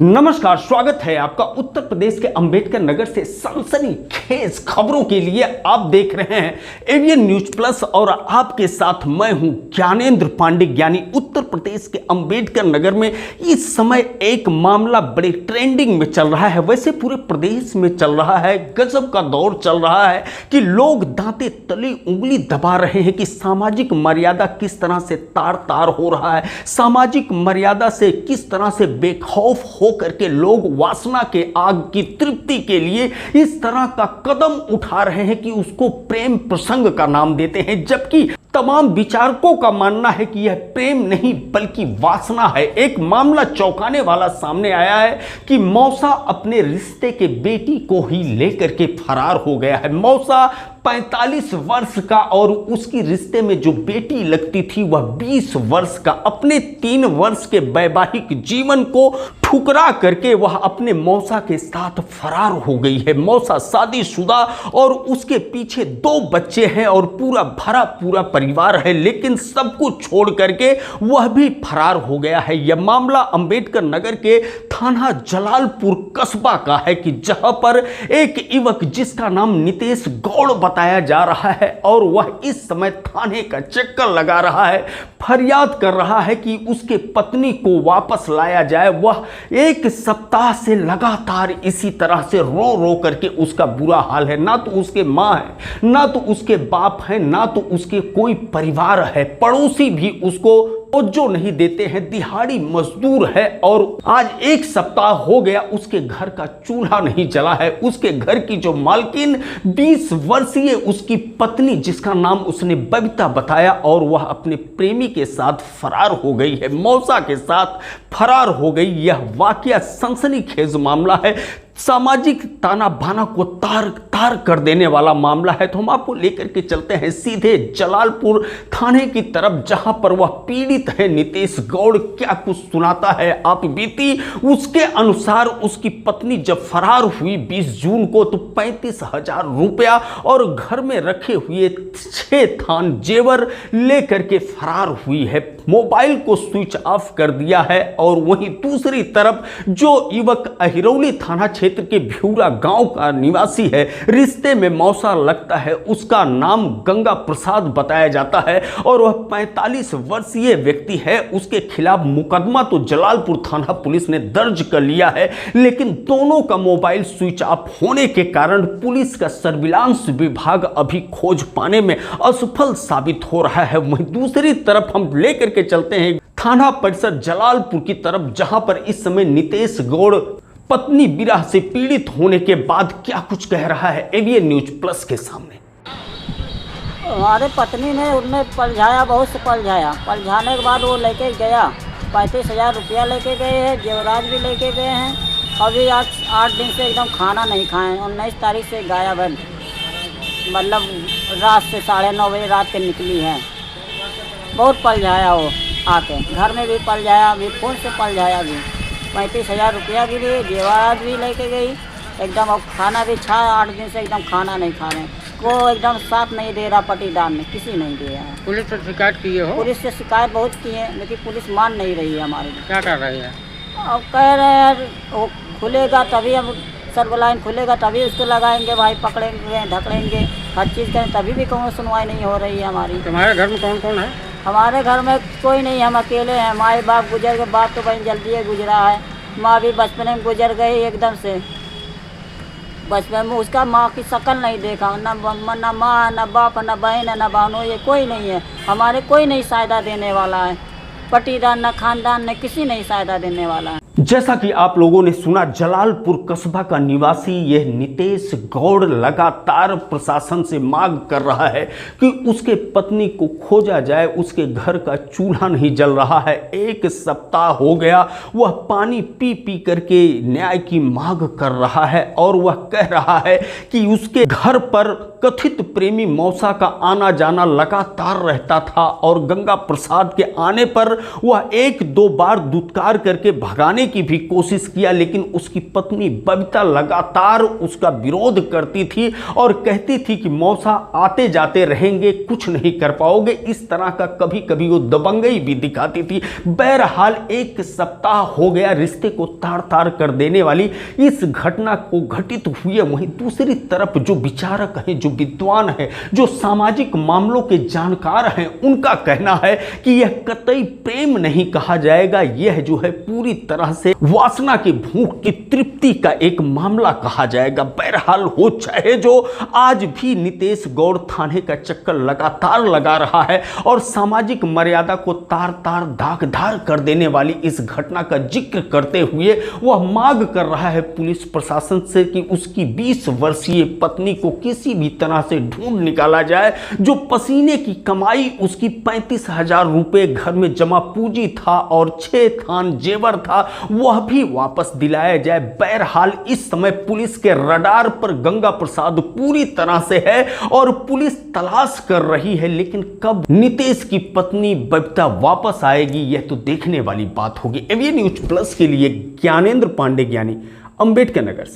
नमस्कार, स्वागत है आपका उत्तर प्रदेश के अंबेडकर नगर से सनसनीखेज खबरों के लिए। आप देख रहे हैं एवीएन न्यूज प्लस और आपके साथ मैं हूं ज्ञानेंद्र पांडे। यानी उत्तर प्रदेश के अंबेडकर नगर में इस समय एक मामला बड़े ट्रेंडिंग में चल रहा है। वैसे पूरे प्रदेश में चल रहा है, गजब का दौर चल रहा है कि लोग दांते तले उंगली दबा रहे हैं कि सामाजिक मर्यादा किस तरह से तार तार हो रहा है, सामाजिक मर्यादा से किस तरह से बेखौफ हो करके लोग वासना के आग की तृप्ति के लिए इस तरह का कदम उठा रहे हैं कि उसको प्रेम प्रसंग का नाम देते हैं, जबकि तमाम विचारकों का मानना है कि यह प्रेम नहीं बल्कि वासना है। एक मामला चौंकाने वाला सामने आया है कि मौसा अपने रिश्ते के बेटी को ही लेकर के फरार हो गया है। मौसा 45 वर्ष का और उसकी रिश्ते में जो बेटी लगती थी वह 20 वर्ष का। अपने 3 वर्ष के वैवाहिक जीवन को ठुकरा करके वह अपने मौसा के साथ फरार हो गई है। मौसा शादीशुदा और उसके पीछे 2 बच्चे हैं और पूरा भरा पूरा परिवार है, लेकिन सब कुछ छोड़ करके वह भी फरार हो गया है। यह मामला अंबेडकर नगर के थाना जलालपुर कस्बा का है कि जहां पर एक युवक जिसका नाम नितेश गौड़ बताया जा रहा है और वह इस समय थाने का चक्कर लगा रहा है, फरियाद कर रहा है कि उसके पत्नी को वापस लाया जाए। वह 1 सप्ताह से लगातार इसी तरह से रो रो करके उसका बुरा हाल है। ना तो उसके माँ है, ना तो उसके बाप है, ना तो उसके कोई परिवार है, पड़ोसी भी उसको जो नहीं देते हैं, दिहाड़ी मजदूर है और आज 1 सप्ताह हो गया उसके घर का चूल्हा नहीं जला है। उसके घर की जो मालकिन 20 वर्षीय उसकी पत्नी जिसका नाम उसने बबीता बताया और वह अपने प्रेमी के साथ फरार हो गई है, मौसा के साथ फरार हो गई। यह वाकया सनसनीखेज मामला है, सामाजिक ताना बाना को तार तार कर देने वाला मामला है। तो हम आपको लेकर के चलते हैं सीधे जलालपुर थाने की तरफ, जहां पर वह पीड़ित है नितेश गौड़। क्या कुछ सुनाता है आप बीती उसके अनुसार उसकी पत्नी जब फरार हुई 20 जून को तो 35,000 रुपया और घर में रखे हुए 6 थान जेवर लेकर के फरार हुई है। मोबाइल को स्विच ऑफ कर दिया है और वहीं दूसरी तरफ जो युवक अहिरौली थाना क्षेत्र के भिउरा गांव का निवासी है, रिश्ते में मौसा लगता है, उसका नाम गंगा प्रसाद बताया जाता है और वह 45 वर्षीय व्यक्ति है। उसके खिलाफ मुकदमा तो जलालपुर थाना पुलिस ने दर्ज कर लिया है, लेकिन दोनों का मोबाइल स्विच ऑफ होने के कारण पुलिस का सर्विलांस विभाग अभी खोज पाने में असफल साबित हो रहा है। वहीं दूसरी तरफ हम लेकर के चलते हैं थाना परिसर जलालपुर की तरफ, जहां पर इस समय नितेश गौड़ पत्नी विरह से पीड़ित होने के बाद क्या कुछ कह रहा है एवीएन न्यूज प्लस के सामने। हमारे पत्नी ने उनने पलझाया, बहुत से पलझाने के बाद वो लेके गया 35,000 रुपया लेके गए हैं, जेवराज भी लेके गए हैं। अभी आज 8 दिन से एकदम खाना नहीं खाए। 19 तारीख से गायब है, मतलब रात से 9:30 बजे रात के निकली है। बहुत पलझाया वो, आके घर में भी पलझाया, अभी फोन से पलझाया भी। 35,000 रुपया की भी जेवरात भी लेके गई एकदम। अब खाना भी 8 दिन से एकदम खाना नहीं खा रहे, को एकदम साथ नहीं दे रहा, पटीदार ने किसी नहीं दिया है। पुलिस से शिकायत की हो? पुलिस से शिकायत बहुत की है, लेकिन पुलिस मान नहीं रही है हमारी। क्या कर रही है? अब कह रहे हैं वो खुलेगा तभी, अब सर्वलाइन खुलेगा तभी उसको लगाएंगे भाई, पकड़ेंगे धकड़ेंगे, हर चीज़ करें, तभी भी कोई सुनवाई नहीं हो रही है हमारी। तुम्हारे घर में कौन कौन है? हमारे घर में कोई नहीं, हम अकेले हैं। माँ बाप गुजर गए, बाप तो बहन जल्दी है गुजरा है, माँ भी बचपन में गुजर गई एकदम से। बचपन में उसका माँ की शक्ल नहीं देखा, न माँ न बाप न बहन न बहनों, ये कोई नहीं है हमारे। कोई नहीं सहायता देने वाला है, पटीदार न खानदान न किसी नहीं सहायता देने वाला है। जैसा कि आप लोगों ने सुना, जलालपुर कस्बा का निवासी यह नितेश गौड़ लगातार प्रशासन से मांग कर रहा है कि उसके पत्नी को खोजा जाए। उसके घर का चूल्हा नहीं जल रहा है, 1 सप्ताह हो गया, वह पानी पी पी करके न्याय की मांग कर रहा है और वह कह रहा है कि उसके घर पर कथित प्रेमी मौसा का आना जाना लगातार रहता था और गंगा प्रसाद के आने पर वह एक दो बार दुत्कार करके भगाने की भी कोशिश किया, लेकिन उसकी पत्नी बबीता लगातार उसका विरोध करती थी और कहती थी कि मौसा आते जाते रहेंगे, कुछ नहीं कर पाओगे। इस तरह का कभी कभी वो दबंगई भी दिखाती थी। बहरहाल एक सप्ताह हो गया रिश्ते को तार तार कर देने वाली इस घटना को घटित हुए। वहीं दूसरी तरफ जो विचारक हैं, जो विद्वान हैं, जो सामाजिक मामलों के जानकार हैं, उनका कहना है कि यह कतई प्रेम नहीं कहा जाएगा, यह जो है पूरी तरह से वासना की भूख की तृप्ति का एक मामला कहा जाएगा। बहरहाल हो चाहे जो, आज भी नितेश गौड़ थाने का चक्कर लगातार लगा रहा है और सामाजिक मर्यादा को तार तार दागदार कर देने वाली इस घटना का जिक्र करते हुए वह मांग कर रहा है पुलिस प्रशासन से कि उसकी 20 वर्षीय पत्नी को किसी भी तरह से ढूंढ निकाला जाए। जो पसीने की कमाई उसकी 35,000 रुपए घर में जमा पूंजी था और 6 थान जेवर था, वह भी वापस दिलाया जाए। बहरहाल इस समय पुलिस के रडार पर गंगा प्रसाद पूरी तरह से है और पुलिस तलाश कर रही है, लेकिन कब नितेश की पत्नी बबीता वापस आएगी यह तो देखने वाली बात होगी। एवीएन न्यूज प्लस के लिए ज्ञानेंद्र पांडे, ज्ञानी, अंबेडकर नगर से।